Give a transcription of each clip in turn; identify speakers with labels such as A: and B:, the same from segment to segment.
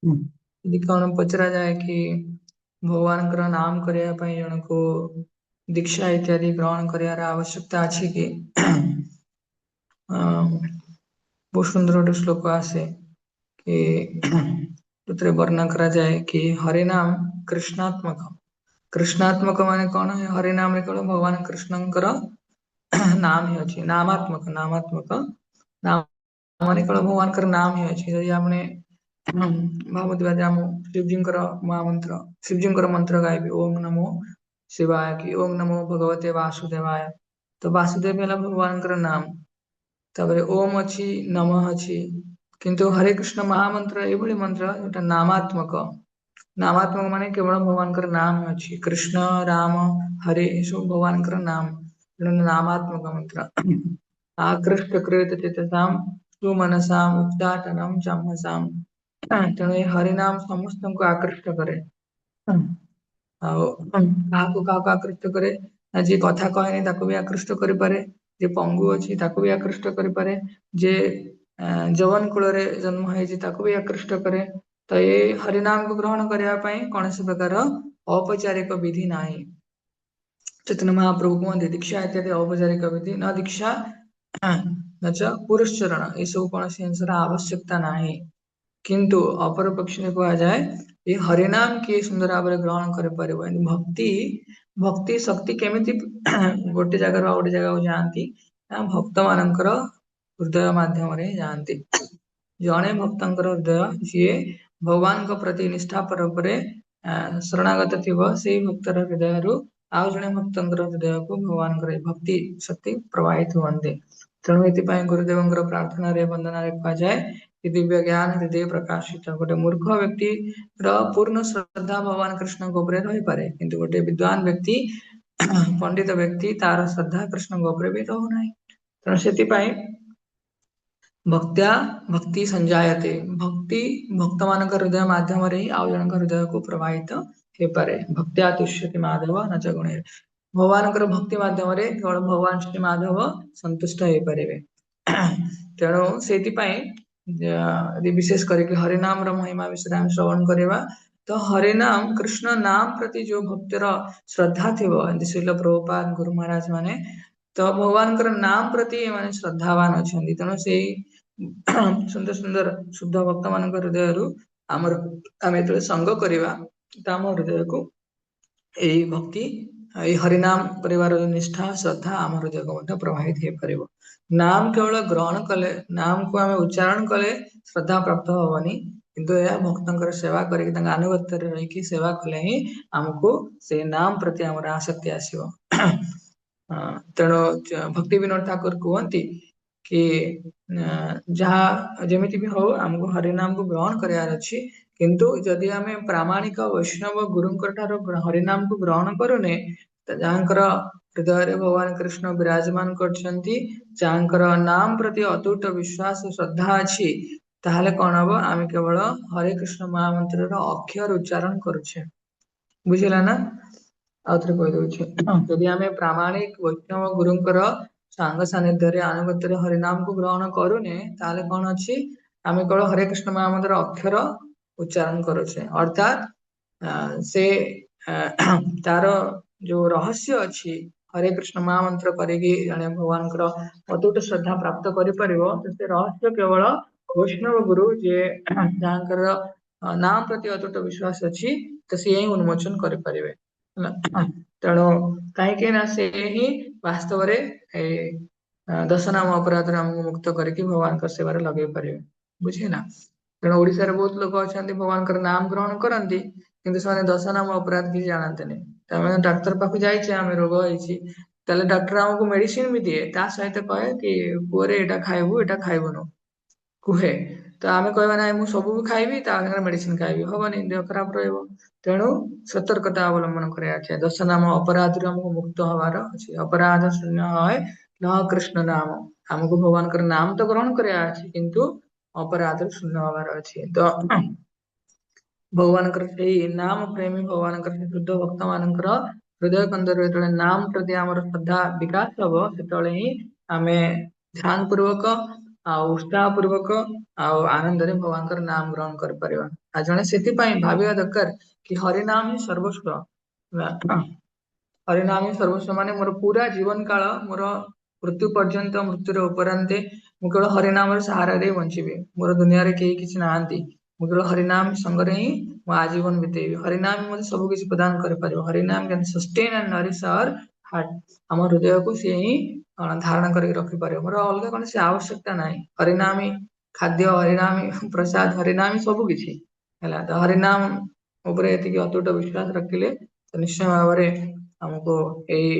A: यदि कौन पचरा जाए कि भगवान नाम करने जन को दीक्षा इत्यादि ग्रहण कर आवश्यकता अच्छी कि बहुत सुंदर गोटे श्लोक आसे कि जो वर्णना करा जाए कि हरि नाम कृष्णात्मक कृष्णात्मक माने कौन है हरि नाम रे केवल भगवान कृष्णंकर नाम ही अच्छी नामात्मक नामात्मक नाम माने केवल भगवान कर नाम ही अच्छी यदि आपने भावुଥିବା ଯେ ଆମ ଶିବଜୀଙ୍କର ମହାମନ୍ତ୍ର ଶିବଜୀଙ୍କର ମନ୍ତ୍ର ଗାଇବି ଓಂ ନମୋ ଶିବାୟ କି ଓಂ ନମୋ ଭଗବତେ ବାସୁଦେବାୟ ତ ବାସୁଦେବ ହେଲା ଭଗବାନଙ୍କର ନାମ ତାପରେ ଓମ୍ ଅଛି ନମଃ ଅଛି କିନ୍ତୁ ହରେ କୃଷ୍ଣ ମହାମନ୍ତ୍ର ଏଇଭଳି ମନ୍ତ୍ର ଯୋଉଟା ନାମାତ୍ମକ नामात्मक माने केवल भगवान नाम ही अच्छी कृष्ण राम हरे सब भगवान नाम नामात्मक मंत्र आकृष्ट कृत चित्ताम सुमनसाम उच्चाटनम चमसाम तेणु ये हरिनाम समस्त को आकृष्ट करे काहाକୁ आकृष्ट करे जे कथा कहनी ताको भी आकृष्ट करि पारे जे पंगु अछि ताको भी आकृष्ट करि पारे जे जवन कुल रे जन्म होइछि ताको भी आकृष्ट करे तो ये हरिनाम को ग्रहण करने ପାଇଁ कौनसी प्रकार औपचारिक विधि ନାହିଁ चैतन्य महाप्रभु कहते दीक्षा इत्यादि औपचारिक विधि न दीक्षा न च पुरस्चरण ये सब कौन जिनसर आवश्यकता ନାହିଁ किंतु अपर पक्ष में कहा जाए ये हरिनाम किए सुंदर भाव ग्रहण कर पारिबो भक्ति भक्ति शक्ति केमिति गोटे जगह गोटे जगह जाती भक्त मानकर हृदय माध्यम रे जाती जड़े भक्तर हृदय जी भगवान को प्रति निष्ठा पर शरणागत थी से भक्तर हृदय रु आउ जड़े भक्तर हृदय को भगवान भक्ति शक्ति प्रवाहित हुए तेणु ये गुरुदेव प्रार्थना रे वंदना रे कहा जाए कि दिव्य ज्ञान हृदय प्रकाशित गोटे मूर्ख व्यक्ति पूर्ण श्रद्धा भगवान कृष्ण गोपरे रही पारे किंतु गोटे विद्वान व्यक्ति पंडित व्यक्ति तार श्रद्धा कृष्ण गोपरे भी रहूना तेणु से भक्त्या भक्ति संजायते भक्ति भक्त मान हृदय माध्यम रे ही आउ जन हृदय को प्रवाहित हो पारे भक्त्या तुष्यति माधव न च गुणे भगवान भक्ति माध्यम रे केवल भगवान श्री माधव संतुष्ट हो पारे तेणु से यदि विशेष करके हरिनाम महिमा विषय हम श्रवण करवा तो हरिनाम कृष्ण नाम प्रति जो भक्तर श्रद्धा थी शिल प्रभुपाद गुरु महाराज माने तो भगवान नाम प्रति माने श्रद्धावान अच्छा तेणु से सुंदर सुंदर शुद्ध भक्त मान हृदय आमर आम जो संग करवा तो आम हृदय को यही भक्ति ये हरिनाम परिवार निष्ठा श्रद्धा आम हृदय को प्रभावित हो पार नाम केवल ग्रहण कले नाम को आम उच्चारण कले श्रद्धा प्राप्त हेनी किंतु यह भक्तर सेवा करके आनुगत्य रही सेवा कले ही आमको से नाम प्रति आम आसक्ति आसो तेणु भक्ति विनोद ठाकुर कहती कि जहाँ जमीती भी हो आमको हरिनाम को ग्रहण करार अच्छी किंतु जदि आम प्रामाणिक वैष्णव गुरुंकर ठार हरिनाम को ग्रहण करूने जहाँकर हृदय भगवान कृष्ण विराजमान कर नाम प्रति अतुट विश्वास श्रद्धा अच्छी ताहले कौन हम आम केवल हरे कृष्ण महामंत्र अक्षर उच्चारण करुचे बुझला ना आउथरे कहि दउछि यदि आमे प्रामाणिक वैष्णव गुरुंकर सांग सानिध्य आनुगत्य हरिनाम को ग्रहण करूने ताहले कौन अच्छी आमे केवल हरे कृष्ण महामंत्र अक्षर उच्चारण करुचे अर्थात से तार जो रहस्य अच्छी हरे कृष्ण महामंत्र करिकी जने भगवान अतुट श्रद्धा प्राप्त करि परिबो से रहस्य केवल वैष्णव गुरु जे जहाँकर नाम प्रति अतुट विश्वास अच्छी तो सी ही उन्मोचन कर परिबे तेणु कहीं से ही वास्तव दश नाम अपराध आमको मुक्त करके भगवान सेवार लगे पारे बुझे ना तेणु ओडिशा बहुत लोग अच्छा भगवान नाम ग्रहण करती किंतु से दश नाम अपराध किसी जानते नहीं डाक्तर पाख जाइए आम रोग होती डाक्टर आमको मेडिसिन भी दिए ता सहित कहे कि पुअरे एटा खाइबु एटा खाइबुनु कुहे तो आम कहवा ना मुझे सब भी खाइबी मेडिसिन खाइबी हबनी देह खराब रहिबो तेणु सतर्कता अवलंबन कराया दश नाम अपराध आमको मुक्त हबार अच्छे अपराध शून्य है न कृष्ण नाम आमको भगवान नाम तो ग्रहण कराया अच्छे किंतु अपराध शून्य हबार अच्छे तो भगवान नाम प्रेमी भगवान शुद्ध भक्त मान हृदय कंदर जो नाम प्रति आम श्रद्धा विकास हम से ही आम ଧ୍ୟାନ ପୂର୍ବକ ଆଉ ଉତ୍ସାହ ପୂର୍ବକ ଆଉ ଆନନ୍ଦରେ ଭଗବାନଙ୍କର ନାମ ଗ୍ରହଣ କରିପାରିବା। ଆଉ ଜଣେ ସେଥିପାଇଁ ଭାବିବା ଦରକାର କି ହରିନାମ ହିଁ ସର୍ବସ୍ୱ। ହରିନାମ ହିଁ ସର୍ବସ୍ୱ ମାନେ ମୋର ପୁରା ଜୀବନ କାଳ ମୋର ମୃତ୍ୟୁ ପର୍ଯ୍ୟନ୍ତ ମୃତ୍ୟୁର ଉପରାନ୍ତେ ମୁଁ କେବଳ ହରିନାମର ସାହାରାରେ ହିଁ ବଞ୍ଚିବି। ମୋର ଦୁନିଆରେ କେହି କିଛି ନାହାନ୍ତି। ମୁଁ କେବଳ ହରିନାମ ସଙ୍ଗରେ ହିଁ ମୋ ଆଜୀବନ ବିତେଇବି। ହରିନାମ ମୋତେ ସବୁ କିଛି ପ୍ରଦାନ କରିପାରିବ। Harinam can sustain and nourish our heart. ଆମ ହୃଦୟକୁ ସିଏ ହିଁ ଧାରଣ କରିକି ରଖିପାରିବ। ମୋର ଅଲଗା କୌଣସି ଆବଶ୍ୟକତା ନାହିଁ। ହରିନାମ ହିଁ ଖାଦ୍ୟ, ହରିନାମ ହିଁ ପ୍ରସାଦ, ହରିନାମ ହିଁ ସବୁ କିଛି ହେଲା। ତ ହରିନାମ ଉପରେ ଏତିକି ଅତୁଟ ବିଶ୍ୱାସ ରଖିଲେ ତ ନିଶ୍ଚୟ ଭାବରେ ଆମକୁ ଏଇ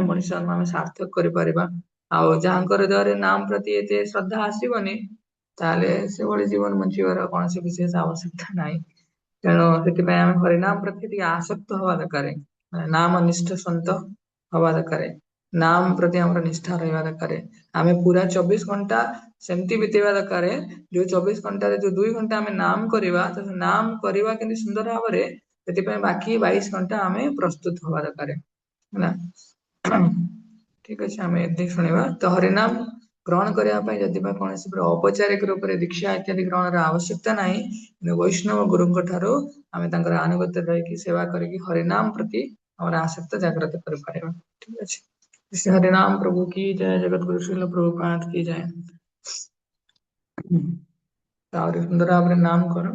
A: ମଣିଷ ଆମେ ସାର୍ଥକ କରିପାରିବା। ଆଉ ଯାହାଙ୍କ ହୃଦୟରେ ନାମ ପ୍ରତି ଏତେ ଶ୍ରଦ୍ଧା ଆସିବନି ତାହେଲେ ସେଭଳି ଜୀବନ ବଞ୍ଚିବାର କୌଣସି ବିଶେଷ ଆବଶ୍ୟକତା ନାହିଁ। ତେଣୁ ସେଥିପାଇଁ ଆମେ ହରିନାମ ପ୍ରତି ଟିକେ ଆସକ୍ତ ହବା ଦରକାର। ନାମ ନିଷ୍ଠ ସନ୍ତ ହବା ଦରକାର। ନାମ ପ୍ରତି ଆମର ନିଷ୍ଠା ରହିବା ଦରକାର। ଆମେ ପୁରା 24 ଘଣ୍ଟା ସେମିତି ବିତେଇବା ଦରକାର ଯୋଉ 24 ଘଣ୍ଟାରେ ଯୋଉ 2 ଘଣ୍ଟା ଆମେ ନାମ କରିବା ତ ନାମ କରିବା କେମିତି ସୁନ୍ଦର ଭାବରେ ସେଥିପାଇଁ ବାକି 22 ଘଣ୍ଟା ଆମେ ପ୍ରସ୍ତୁତ ହବା ଦରକାର ହେଲା। ଠିକ ଅଛି ଆମେ ଏତିକି ଶୁଣିବା। ତ ହରିନାମ ଗ୍ରହଣ କରିବା ପାଇଁ ଯଦି ବା କୌଣସି ଔପଚାରିକ ରୂପରେ ଦୀକ୍ଷା ଇତ୍ୟାଦି ଗ୍ରହଣର ଆବଶ୍ୟକତା ନାହିଁ, କିନ୍ତୁ ବୈଷ୍ଣବ ଗୁରୁଙ୍କ ଠାରୁ ଆମେ ତାଙ୍କର ଆନୁଗତ୍ୟ ରହିକି ସେବା କରିକି ହରିନାମ ପ୍ରତି ଆମର ଆସକ୍ତ ଜାଗ୍ରତ କରିପାରିବା। ଠିକ ଅଛି। श्री हरिनाम प्रभु की जय। जगत गुरु श्रील प्रभुपाद की जय। ଆହୁରି ସୁନ୍ଦର ଭାବରେ ନାମ କର।